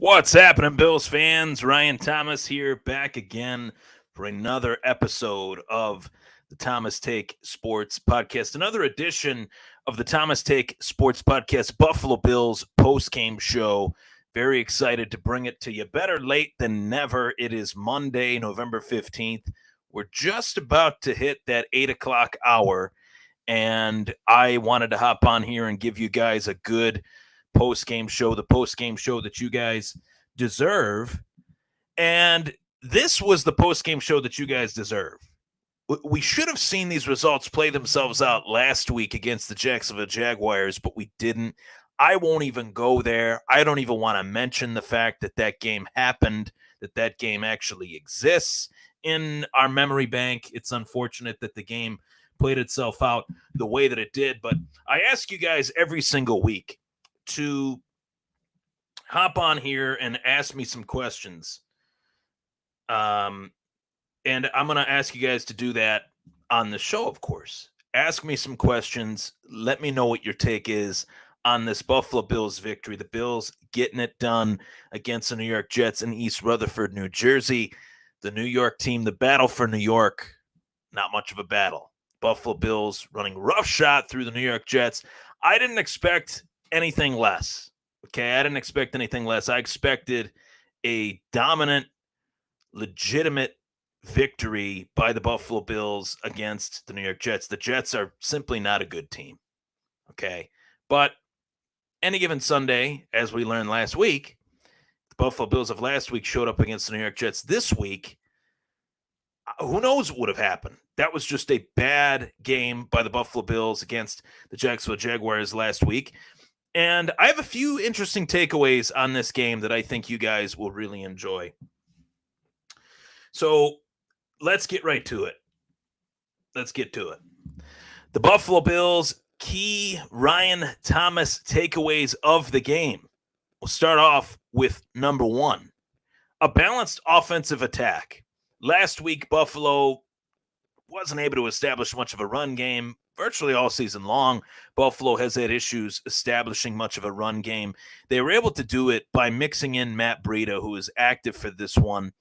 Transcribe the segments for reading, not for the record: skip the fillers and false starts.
What's happening, Bills fans? Ryan Thomas here, back again for another episode of the Thomas Take Sports Podcast, another edition of the Thomas Take Sports Podcast, Buffalo Bills post-game show. Very excited to bring it to you. Better late than never. It is Monday, November 15th. We're just about to hit that 8 o'clock hour, and I wanted to hop on here and give you guys a good post-game show, the post-game show that you guys deserve. And this was the post-game show that you guys deserve. We should have seen these results play themselves out last week against the Jacksonville Jaguars, but we didn't. I won't even go there. I don't even want to mention the fact that that game happened, that game actually exists in our memory bank. It's unfortunate that the game played itself out the way that it did, but I ask you guys every single week to hop on here and ask me some questions. And I'm going to ask you guys to do that on the show, of course. Ask me some questions. Let me know what your take is on this Buffalo Bills victory. The Bills getting it done against the New York Jets in East Rutherford, New Jersey. The New York team, the battle for New York, not much of a battle. Buffalo Bills running roughshod through the New York Jets. I didn't expect anything less. Okay, I didn't expect anything less. I expected a dominant, legitimate victory by the Buffalo Bills against the New York Jets. The Jets are simply not a good team. Okay, but any given Sunday, as we learned last week, the Buffalo Bills of last week showed up against the New York Jets this week. Who knows what would have happened? That was just a bad game by the Buffalo Bills against the Jacksonville Jaguars last week. And I have a few interesting takeaways on this game that I think you guys will really enjoy. So let's get right to it. The Buffalo Bills key Ryan Thomas takeaways of the game. We'll start off with number one, a balanced offensive attack. Last week, Buffalo wasn't able to establish much of a run game virtually all season long. Buffalo has had issues establishing much of a run game. They were able to do it by mixing in Matt BREIDA, who is active for this one,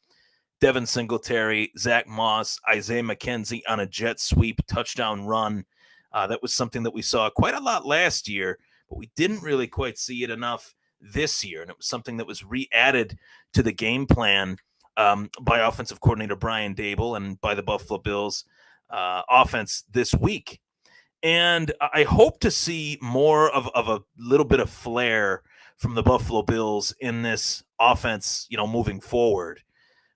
Devin Singletary, Zach Moss, Isaiah McKenzie on a jet sweep touchdown run. That was something that we saw quite a lot last year, but we didn't really quite see it enough this year. And it was something that was re-added to the game plan by offensive coordinator Brian Daboll and by the Buffalo Bills offense this week. And I hope to see more of a little bit of flair from the Buffalo Bills in this offense, moving forward.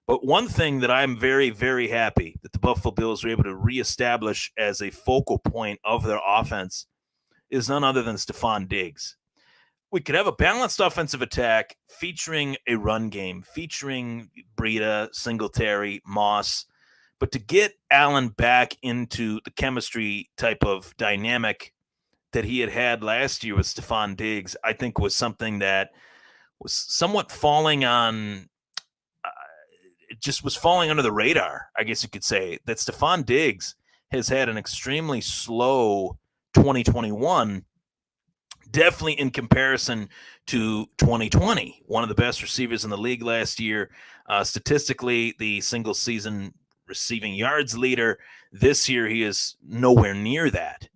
But one thing that I'm very, very happy that the Buffalo Bills were able to reestablish as a focal point of their offense is none other than Stephon Diggs. We could have a balanced offensive attack featuring a run game, featuring BREIDA, Singletary, Moss. But to get Allen back into the chemistry type of dynamic that he had last year with Stephon Diggs, I think was something that was somewhat falling on it just was falling under the radar, I guess you could say, that Stephon Diggs has had an extremely slow 2021, definitely in comparison to 2020. One of the best receivers in the league last year. Statistically, the single season receiving yards leader. This year, he is nowhere near that.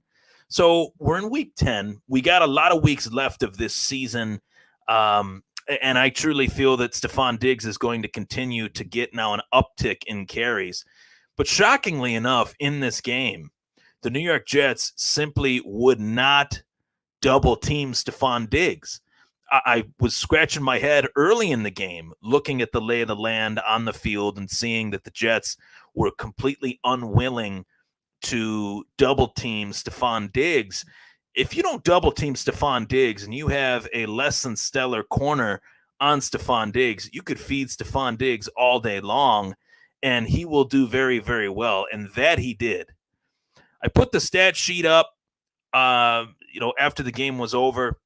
So we're in week 10. We got a lot of weeks left of this season. And I truly feel that Stephon Diggs is going to continue to get now an uptick in carries. But shockingly enough, in this game, the New York Jets simply would not double team Stephon Diggs. I was scratching my head early in the game, looking at the lay of the land on the field and seeing that the Jets were completely unwilling to double team Stephon Diggs. If you don't double team Stephon Diggs and you have a less than stellar corner on Stephon Diggs, you could feed Stephon Diggs all day long and he will do very, very well. And that he did. I put the stat sheet up, after the game was over.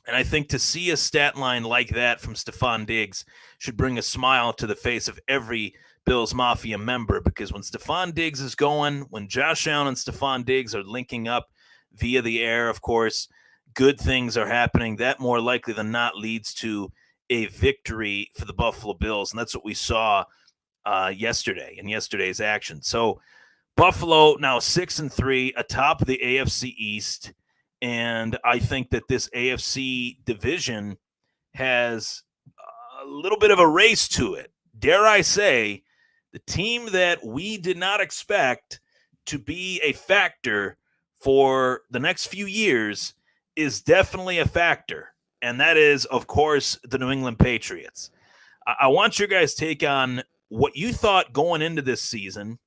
And I think to see a stat line like that from Stephon Diggs should bring a smile to the face of every Bills Mafia member, because when Stephon Diggs is going, when Josh Allen and Stephon Diggs are linking up via the air, of course, good things are happening. That more likely than not leads to a victory for the Buffalo Bills, and that's what we saw yesterday in yesterday's action. So Buffalo now 6-3 atop the AFC East, and I think that this AFC division has a little bit of a race to it. Dare I say, the team that we did not expect to be a factor for the next few years is definitely a factor, and that is, of course, the New England Patriots. I want your guys' take on what you thought going into this season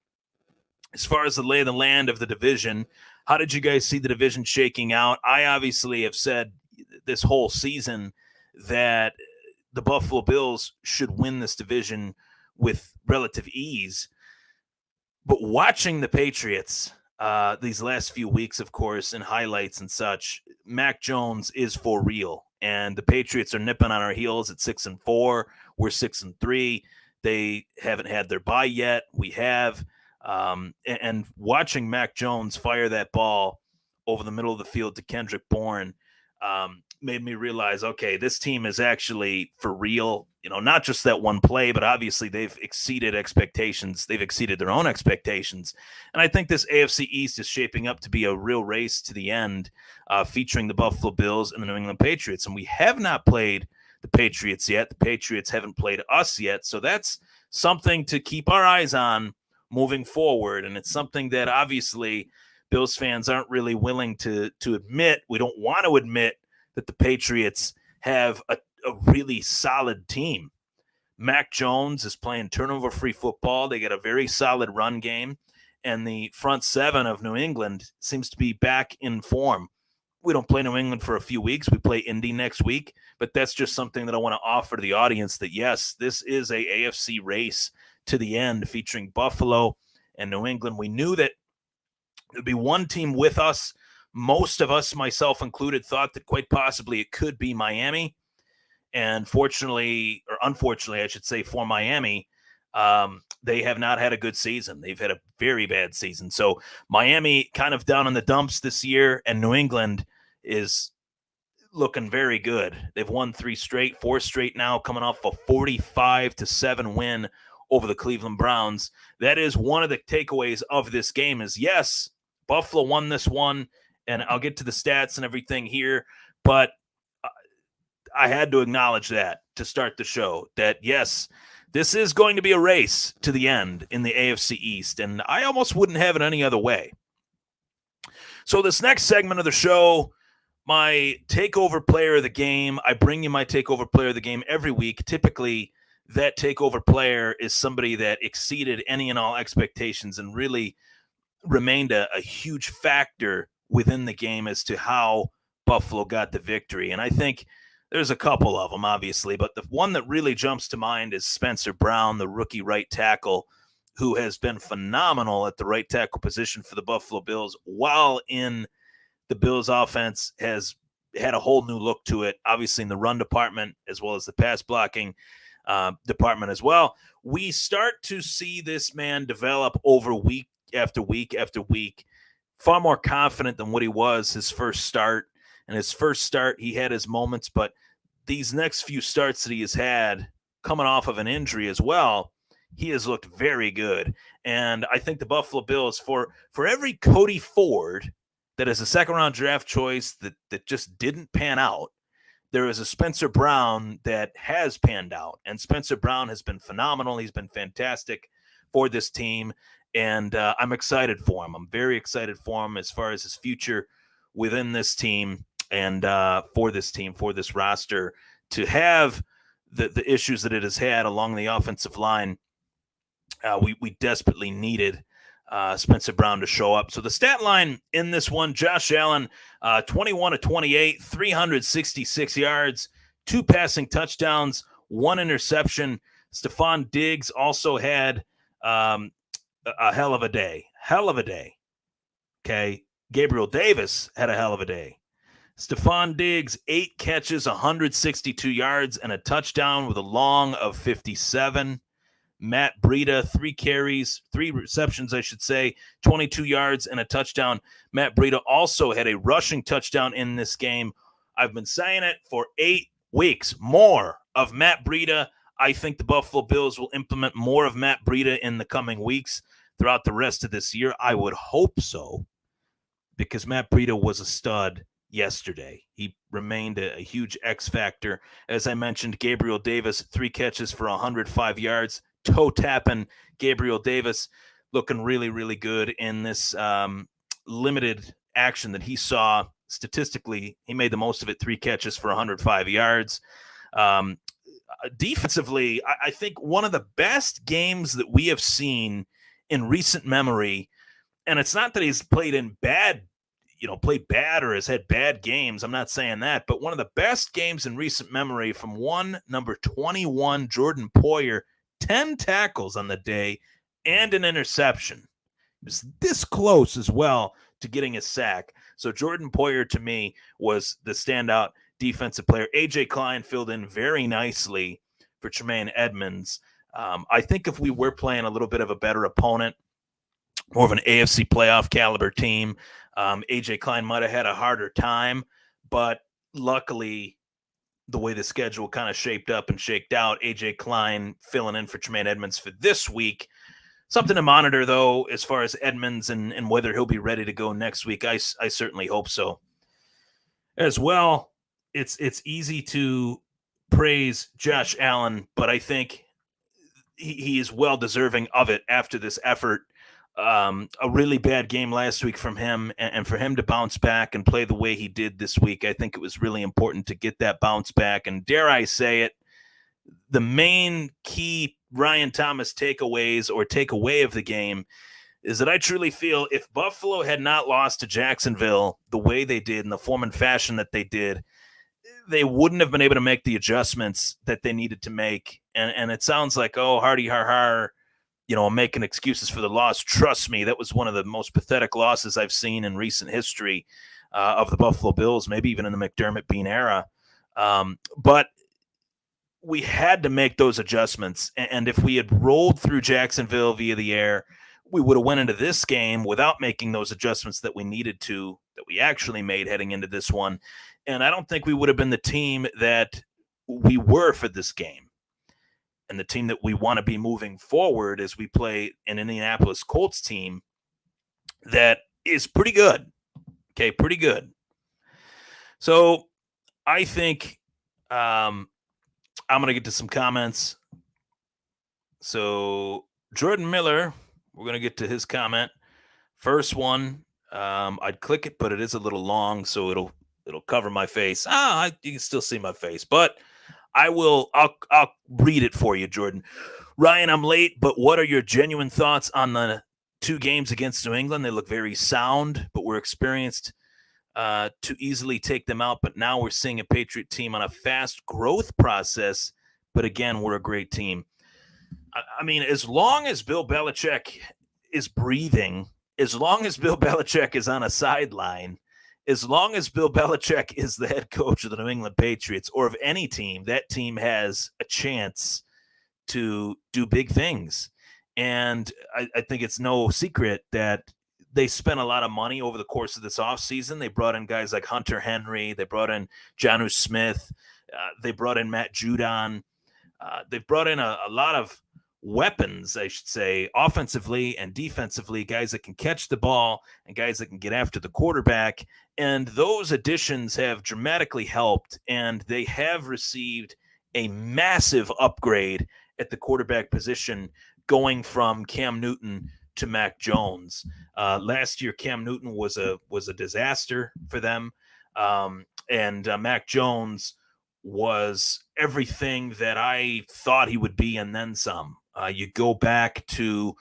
as far as the lay of the land of the division. How did you guys see the division shaking out? I obviously have said this whole season that the Buffalo Bills should win this division with relative ease. But watching the Patriots these last few weeks, of course, in highlights and such, Mac Jones is for real. And the Patriots are nipping on our heels at 6-4. We're 6-3. They haven't had their bye yet. We have. And watching Mac Jones fire that ball over the middle of the field to Kendrick Bourne made me realize, okay, this team is actually for real. You know, not just that one play, but obviously they've exceeded expectations. They've exceeded their own expectations. And I think this AFC East is shaping up to be a real race to the end, featuring the Buffalo Bills and the New England Patriots. And we have not played the Patriots yet. The Patriots haven't played us yet. So that's something to keep our eyes on moving forward. And it's something that obviously Bills fans aren't really willing to admit. We don't want to admit that the Patriots have a really solid team. Mac Jones is playing turnover-free football. They get a very solid run game, and the front seven of New England seems to be back in form. We don't play New England for a few weeks. We play Indy next week, but that's just something that I want to offer to the audience, that yes, this is a AFC race to the end featuring Buffalo and New England. We knew that there'd be one team with us. Most of us, myself included, thought that quite possibly it could be Miami. And fortunately, or unfortunately, I should say, for Miami, they have not had a good season. They've had a very bad season. So Miami kind of down in the dumps this year, and New England is looking very good. They've won 4 straight now, coming off a 45-7 win over the Cleveland Browns. That is one of the takeaways of this game is, yes, Buffalo won this one, and I'll get to the stats and everything here, but I had to acknowledge that to start the show, that yes, this is going to be a race to the end in the AFC East, and I almost wouldn't have it any other way. So this next segment of the show, my takeover player of the game, I bring you my takeover player of the game every week. Typically, that takeover player is somebody that exceeded any and all expectations and really remained a huge factor within the game as to how Buffalo got the victory. And I think there's a couple of them, obviously, but the one that really jumps to mind is Spencer Brown, the rookie right tackle, who has been phenomenal at the right tackle position for the Buffalo Bills, while in the Bills offense has had a whole new look to it, obviously in the run department as well as the pass blocking department as well. We start to see this man develop over week after week after week, far more confident than what he was his first start. And his first start, he had his moments, but these next few starts that he has had, coming off of an injury as well, he has looked very good. And I think the Buffalo Bills, for every Cody Ford that is a second-round draft choice that just didn't pan out, there is a Spencer Brown that has panned out. And Spencer Brown has been phenomenal. He's been fantastic for this team. And I'm excited for him. I'm very excited for him as far as his future within this team and for this team, for this roster, to have the issues that it has had along the offensive line. We desperately needed Spencer Brown to show up. So the stat line in this one, Josh Allen, 21-28, 366 yards, 2 passing touchdowns, 1 interception. Stephon Diggs also had a hell of a day. Hell of a day. Okay. Gabriel Davis had a hell of a day. Stephon Diggs, 8 catches, 162 yards, and a touchdown with a long of 57. Matt BREIDA, 3 receptions, 22 yards and a touchdown. Matt BREIDA also had a rushing touchdown in this game. I've been saying it for 8 weeks. More of Matt BREIDA. I think the Buffalo Bills will implement more of Matt BREIDA in the coming weeks throughout the rest of this year. I would hope so, because Matt BREIDA was a stud yesterday. He remained a huge X factor. As I mentioned, Gabriel Davis, 3 catches for 105 yards. Toe tapping Gabriel Davis, looking really, really good in this limited action that he saw. Statistically, he made the most of it. 3 catches for 105 yards. Defensively, I think one of the best games that we have seen in recent memory, and it's not that he's played bad or has had bad games. I'm not saying that, but one of the best games in recent memory from number 21, Jordan Poyer, 10 tackles on the day and an interception. He was this close as well to getting a sack. So Jordan Poyer, to me, was the standout defensive player. A.J. Klein filled in very nicely for Tremaine Edmonds. I think if we were playing a little bit of a better opponent, more of an AFC playoff caliber team, A.J. Klein might have had a harder time, but luckily the way the schedule kind of shaped up and shaked out, A.J. Klein filling in for Tremaine Edmonds for this week. Something to monitor, though, as far as Edmonds and whether he'll be ready to go next week. I certainly hope so. As well, it's easy to praise Josh Allen, but I think he is well deserving of it after this effort. A really bad game last week from him, and for him to bounce back and play the way he did this week, I think it was really important to get that bounce back. And dare I say it, the main key Ryan Thomas takeaways or takeaway of the game is that I truly feel if Buffalo had not lost to Jacksonville the way they did in the form and fashion that they did, they wouldn't have been able to make the adjustments that they needed to make. And it sounds like, oh, hardy har har, I'm making excuses for the loss. Trust me, that was one of the most pathetic losses I've seen in recent history of the Buffalo Bills, maybe even in the McDermott Bean era. But we had to make those adjustments. And if we had rolled through Jacksonville via the air, we would have went into this game without making those adjustments that we needed to, that we actually made heading into this one. And I don't think we would have been the team that we were for this game, and the team that we want to be moving forward as we play an Indianapolis Colts team that is pretty good. Okay, pretty good. So I think I'm going to get to some comments. So Jordan Miller, we're going to get to his comment. First one, I'd click it, but it is a little long, so it'll cover my face. You can still see my face, but I'll read it for you, Jordan. Ryan, I'm late, but what are your genuine thoughts on the 2 games against New England? They look very sound, but we're experienced to easily take them out. But now we're seeing a Patriot team on a fast growth process. But again, we're a great team. I mean, as long as Bill Belichick is breathing, as long as Bill Belichick is on a sideline, as long as Bill Belichick is the head coach of the New England Patriots or of any team, that team has a chance to do big things. And I think it's no secret that they spent a lot of money over the course of this offseason. They brought in guys like Hunter Henry. They brought in Jonnu Smith. They brought in Matt Judon. They've brought in a lot of weapons, I should say, offensively and defensively, guys that can catch the ball and guys that can get after the quarterback. And those additions have dramatically helped, and they have received a massive upgrade at the quarterback position, going from Cam Newton to Mac Jones. Last year, Cam Newton was a disaster for them, and Mac Jones was everything that I thought he would be, and then some. You go back to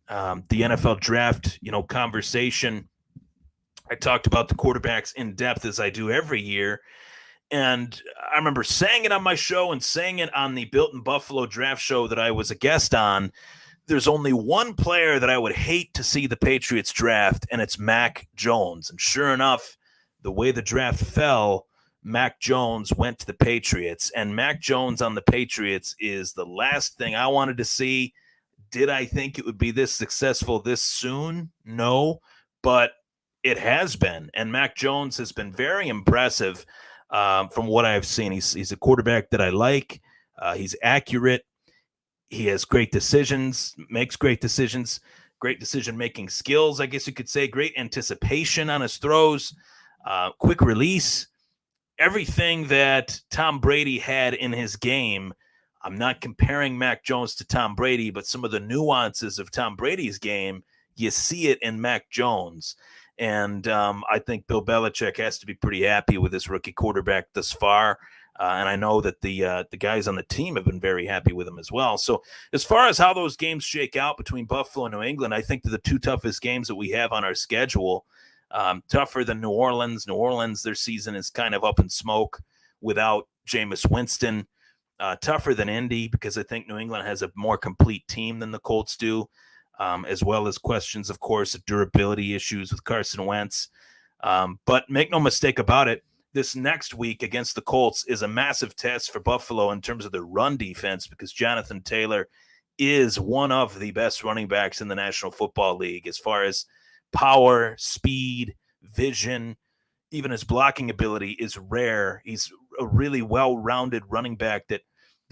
the NFL draft, conversation. I talked about the quarterbacks in depth as I do every year. And I remember saying it on my show and saying it on the Built in Buffalo draft show that I was a guest on. There's only one player that I would hate to see the Patriots draft, and it's Mac Jones. And sure enough, the way the draft fell, Mac Jones went to the Patriots. And Mac Jones on the Patriots is the last thing I wanted to see. Did I think it would be this successful this soon? No, but it has been. And Mac Jones has been very impressive. from what I've seen. He's a quarterback that I like. He's accurate. He has great decisions, makes great decisions, great decision-making skills, I guess you could say, great anticipation on his throws, quick release, everything that Tom Brady had in his game. I'm not comparing Mac Jones to Tom Brady, but some of the nuances of Tom Brady's game, you see it in Mac Jones. And I think Bill Belichick has to be pretty happy with his rookie quarterback thus far. And I know that the guys on the team have been very happy with him as well. So as far as how those games shake out between Buffalo and New England, I think they're the two toughest games that we have on our schedule. Tougher than New Orleans. New Orleans, their season is kind of up in smoke without Jameis Winston. Tougher than Indy because I think New England has a more complete team than the Colts do, as well as questions, of course, of durability issues with Carson Wentz. But make no mistake about it, this next week against the Colts is a massive test for Buffalo in terms of their run defense because Jonathan Taylor is one of the best running backs in the National Football League as far as power, speed, vision, even his blocking ability is rare. He's a really well-rounded running back that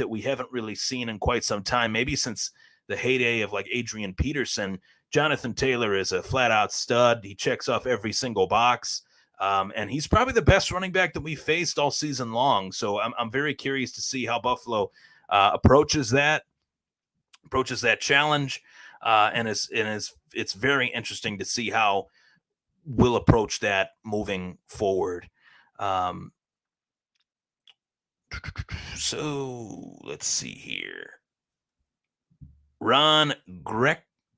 we haven't really seen in quite some time, maybe since the heyday of like Adrian Peterson. Jonathan Taylor is a flat-out stud. He checks off every single box. And he's probably the best running back that we faced all season long. So I'm very curious to see how Buffalo approaches that challenge. And it's very interesting to see how we'll approach that moving forward. So let's see here. Ron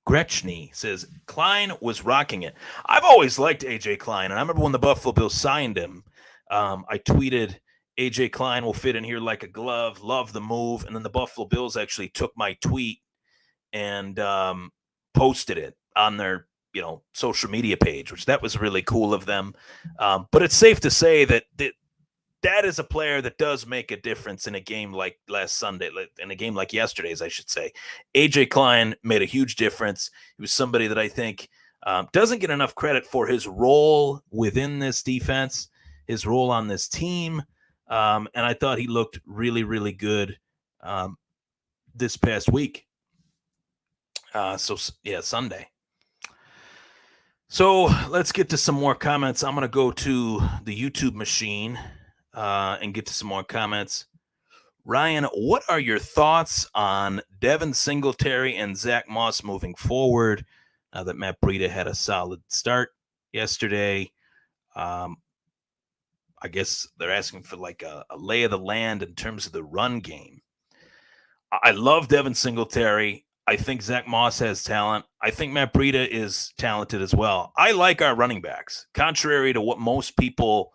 Gretchny says, Klein was rocking it. I've always liked A.J. Klein, and I remember when the Buffalo Bills signed him, I tweeted, A.J. Klein will fit in here like a glove, love the move, and then the Buffalo Bills actually took my tweet and posted it on their social media page, which that was really cool of them. But it's safe to say that is a player that does make a difference in a game like last Sunday, in a game like yesterday's, I should say. A.J. Klein made a huge difference. He was somebody that I think doesn't get enough credit for his role within this defense, his role on this team. And I thought he looked really, really good this past week. Sunday. So let's get to some more comments. I'm going to go to the YouTube machine and get to some more comments. Ryan, what are your thoughts on Devin Singletary and Zach Moss moving forward now that Matt BREIDA had a solid start yesterday? I guess they're asking for like a lay of the land in terms of the run game. I love Devin Singletary. I think Zach Moss has talent. I think Matt BREIDA is talented as well. I like our running backs, contrary to what most people,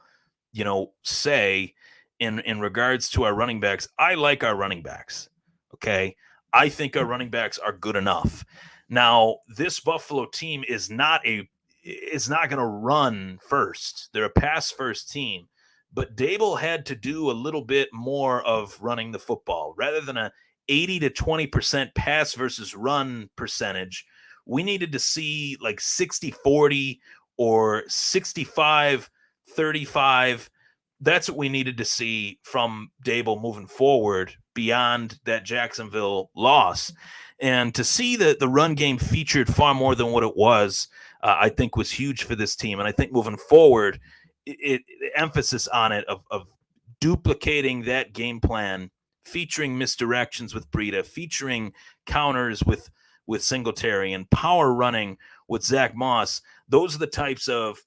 say in regards to our running backs. I like our running backs. Okay. I think our running backs are good enough. Now, this Buffalo team is not going to run first. They're a pass first team, but Dable had to do a little bit more of running the football rather than a 80 to 20% pass versus run percentage. We needed to see like 60-40 or 65-35. That's what we needed to see from Dable moving forward beyond that Jacksonville loss. And to see that the run game featured far more than what it was, I think was huge for this team. And I think moving forward, the emphasis on it of duplicating that game plan, featuring misdirections with BREIDA, featuring counters with Singletary, and power running with Zach Moss. Those are the types of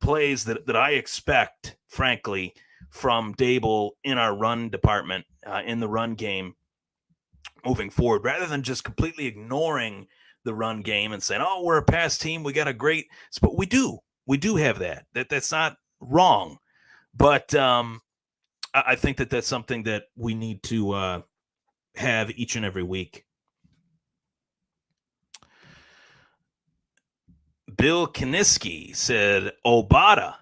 plays that I expect, frankly, from Dable in our run department, in the run game moving forward, rather than just completely ignoring the run game and saying, oh, we're a pass team, we got a great – but we do have that. That's not wrong. But I think that's something that we need to have each and every week. Bill Kaniski said, Obata,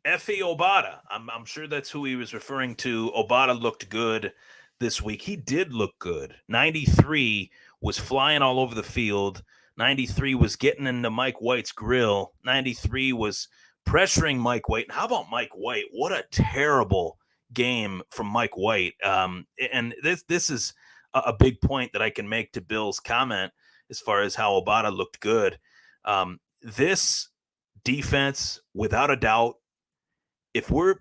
Effie Obata. I'm sure that's who he was referring to. Obata looked good this week. He did look good. 93 was flying all over the field. 93 was getting into Mike White's grill. 93 was pressuring Mike White. And how about Mike White? What a terrible game from Mike White. And this is a big point that I can make to Bill's comment as far as how Obata looked good. This defense, without a doubt, if we're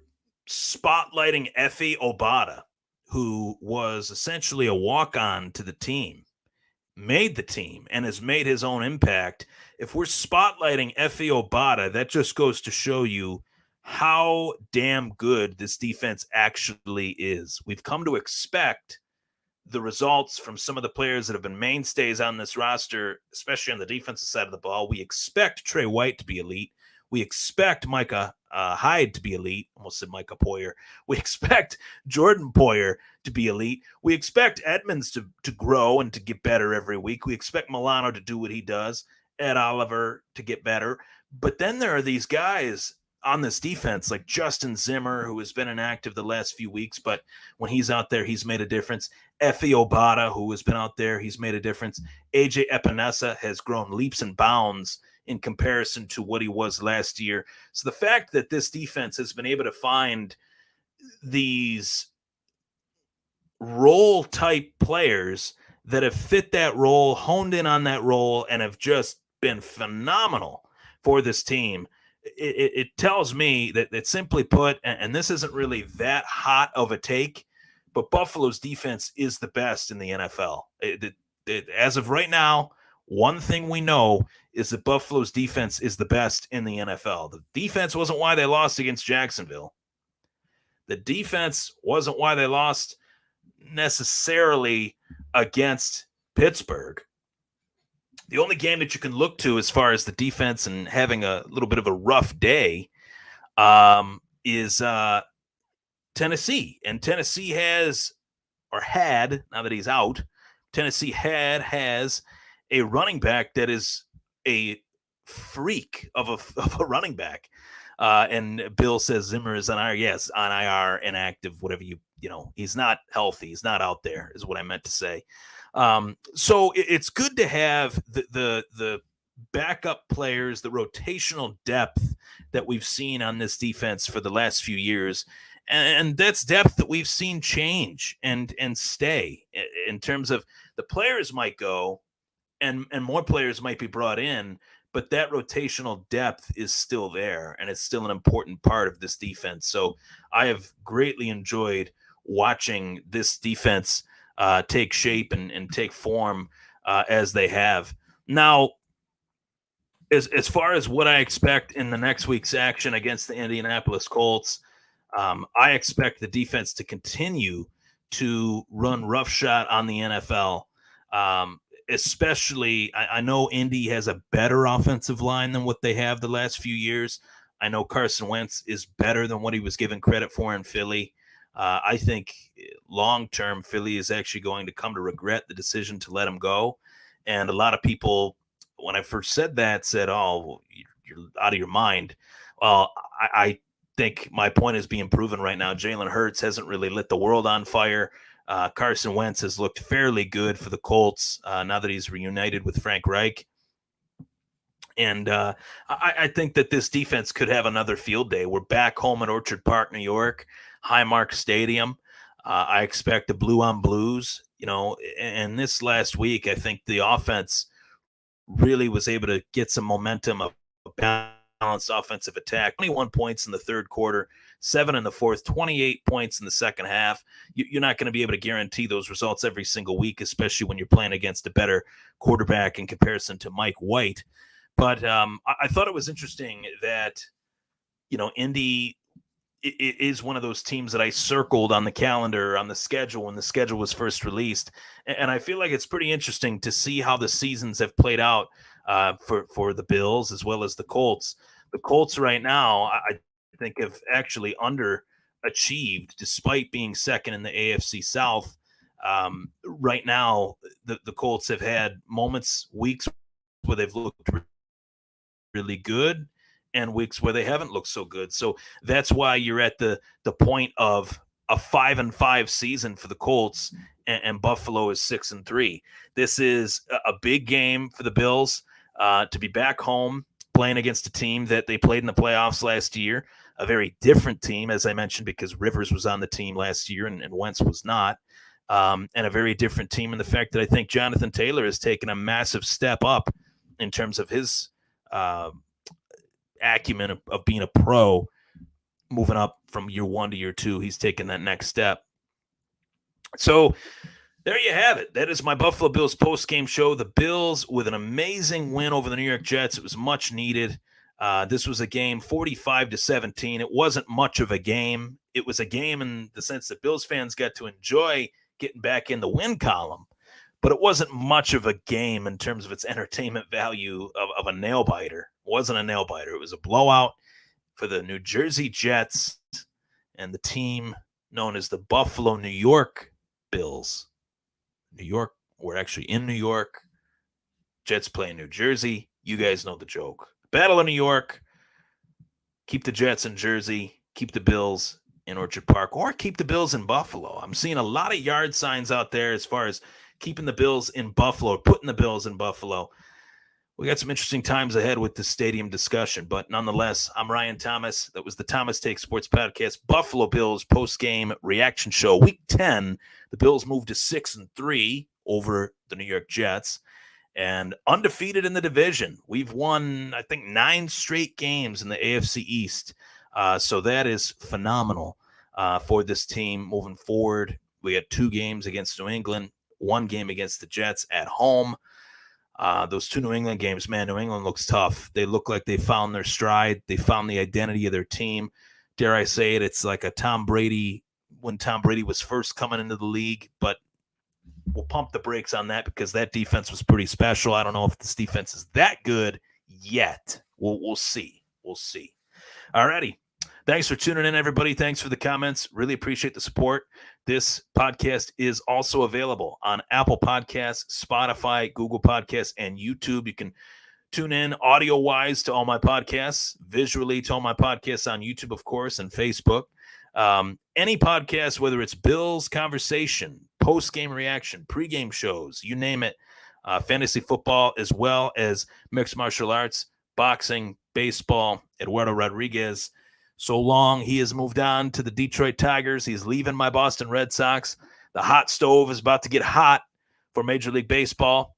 spotlighting Effie Obata, who was essentially a walk-on to the team, made the team, and has made his own impact, if we're spotlighting Effie Obata, that just goes to show you how damn good this defense actually is. We've come to expect the results from some of the players that have been mainstays on this roster, especially on the defensive side of the ball. We expect Trey White to be elite. We expect Micah Hyde to be elite. Almost said Micah Poyer. We expect Jordan Poyer to be elite. We expect Edmonds to grow and to get better every week. We expect Milano to do what he does. Ed Oliver to get better. But then there are these guys on this defense like Justin Zimmer, who has been inactive the last few weeks, but when he's out there, he's made a difference. Effie Obata, who has been out there, he's made a difference. AJ Epinesa has grown leaps and bounds in comparison to what he was last year. So the fact that this defense has been able to find these role type players that have fit that role, honed in on that role, and have just been phenomenal for this team, it tells me that simply put, and this isn't really that hot of a take, but Buffalo's defense is the best in the NFL. As of right now, one thing we know is that Buffalo's defense is the best in the NFL. The defense wasn't why they lost against Jacksonville. The defense wasn't why they lost necessarily against Pittsburgh. The only game that you can look to as far as the defense and having a little bit of a rough day is Tennessee. And Tennessee has, or had, now that he's out, Tennessee has a running back that is a freak of a running back. And Bill says Zimmer is on IR. Yes, on IR, inactive, whatever you know, he's not healthy. He's not out there is what I meant to say. So it's good to have the backup players, the rotational depth that we've seen on this defense for the last few years. And that's depth that we've seen change and stay in terms of the players might go and more players might be brought in, but that rotational depth is still there, and it's still an important part of this defense. So I have greatly enjoyed watching this defense take shape and take form as they have. Now, as far as what I expect in the next week's action against the Indianapolis Colts, I expect the defense to continue to run roughshod on the NFL. Especially, I know Indy has a better offensive line than what they have the last few years. I know Carson Wentz is better than what he was given credit for in Philly. I think long-term Philly is actually going to come to regret the decision to let him go. And a lot of people, when I first said that, said, oh, you're out of your mind. Well, I think my point is being proven right now. Jalen Hurts hasn't really lit the world on fire. Carson Wentz has looked fairly good for the Colts now that he's reunited with Frank Reich. And I think that this defense could have another field day. We're back home at Orchard Park, New York, Highmark Stadium. I expect the blue on blues, you know, and this last week, I think the offense really was able to get some momentum, a balanced offensive attack. 21 points in the third quarter, 7 in the fourth, 28 points in the second half. You're not going to be able to guarantee those results every single week, especially when you're playing against a better quarterback in comparison to Mike White. But I thought it was interesting that, you know, Indy is one of those teams that I circled on the calendar, on the schedule, when the schedule was first released. And I feel like it's pretty interesting to see how the seasons have played out for the Bills as well as the Colts. The Colts right now, I think, have actually underachieved despite being second in the AFC South. Right now, the Colts have had moments, weeks where they've looked really good and weeks where they haven't looked so good. So that's why you're at the point of a 5-5 season for the Colts, and Buffalo is 6-3. This is a big game for the Bills to be back home playing against a team that they played in the playoffs last year, a very different team, as I mentioned, because Rivers was on the team last year and Wentz was not, and a very different team in the fact that I think Jonathan Taylor has taken a massive step up in terms of his acumen of being a pro, moving up from year 1 to year 2. He's taken that next step. So there you have it. That is my Buffalo Bills post-game show. The Bills with an amazing win over the New York Jets. It was much needed. This was a game 45-17. It wasn't much of a game. It was a game in the sense that Bills fans got to enjoy getting back in the win column, but it wasn't much of a game in terms of its entertainment value of a nail-biter. It wasn't a nail-biter. It was a blowout for the New Jersey Jets and the team known as the Buffalo, New York Bills. New York, we're actually in New York. Jets play in New Jersey. You guys know the joke. Battle of New York. Keep the Jets in Jersey. Keep the Bills in Orchard Park, or keep the Bills in Buffalo. I'm seeing a lot of yard signs out there as far as keeping the Bills in Buffalo, or putting the Bills in Buffalo. We got some interesting times ahead with the stadium discussion, but nonetheless, I'm Ryan Thomas. That was the Thomas Take Sports Podcast, Buffalo Bills post-game reaction show. Week 10, the Bills moved to 6-3 over the New York Jets and undefeated in the division. We've won, I think, 9 straight games in the AFC East. So that is phenomenal for this team moving forward. We had 2 games against New England, 1 game against the Jets at home. Those 2 New England games, man, New England looks tough. They look like they found their stride. They found the identity of their team. Dare I say it, it's like a Tom Brady when Tom Brady was first coming into the league, but we'll pump the brakes on that because that defense was pretty special. I don't know if this defense is that good yet. We'll see. We'll see. All righty. Thanks for tuning in, everybody. Thanks for the comments. Really appreciate the support. This podcast is also available on Apple Podcasts, Spotify, Google Podcasts, and YouTube. You can tune in audio-wise to all my podcasts, visually to all my podcasts on YouTube, of course, and Facebook. Any podcast, whether it's Bills Conversation, post-game reaction, pre-game shows, you name it, fantasy football, as well as mixed martial arts, boxing, baseball. Eduardo Rodriguez, so long, he has moved on to the Detroit Tigers. He's leaving my Boston Red Sox. The hot stove is about to get hot for Major League Baseball,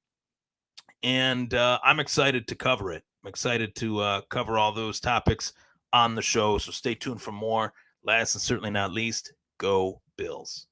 and I'm excited to cover it. I'm excited to cover all those topics on the show, so stay tuned for more. Last and certainly not least, go Bills.